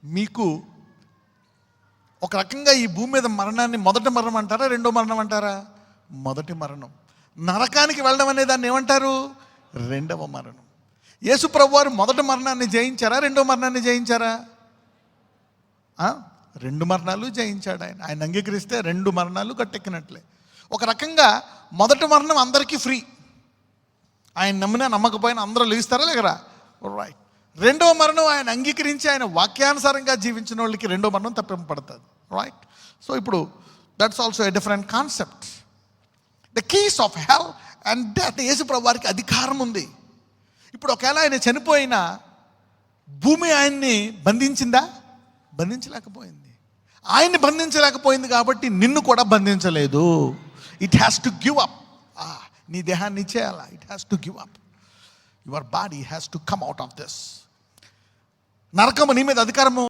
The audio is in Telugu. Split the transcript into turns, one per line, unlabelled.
మీకు ఒక రకంగా ఈ భూమి మీద మరణాన్ని మొదటి మరణం అంటారా, రెండో మరణం అంటారా? మొదటి మరణం. నరకానికి వెళ్ళడం అనే దాన్ని ఏమంటారు? రెండవ మరణం. యేసు ప్రభువారు మొదటి మరణాన్ని జయించారా, రెండో మరణాన్ని జయించారా? రెండు మరణాలు జయించాడు ఆయన. ఆయన అంగీకరిస్తే రెండు మరణాలు గట్టెక్కినట్లే. ఒక రకంగా మొదటి మరణం అందరికీ ఫ్రీ. ఆయన నమ్మినా నమ్మకపోయినా అందరూ లేస్తారా లేకరా? రైట్. రెండవ మరణం ఆయన అంగీకరించి ఆయన వాక్యానుసారంగా జీవించిన వాళ్ళకి రెండో మరణం తప్పింపబడుతుంది. రైట్. సో ఇప్పుడు that's also a different concept. The keys of hell and death. Yesu ప్రభు వారికి అధికారం ఉంది. ఇప్పుడు ఒకవేళ ఆయన చనిపోయినా భూమి ఆయన్ని బంధించిందా? బంధించలేకపోయింది. ఆయన్ని బంధించలేకపోయింది కాబట్టి నిన్ను కూడా బంధించలేదు. It has to give up. నీ దేహాన్ని ఇచ్చేయాలా? It has to give up. Your body has to come out of this. నరకము నీ మీద అధికారము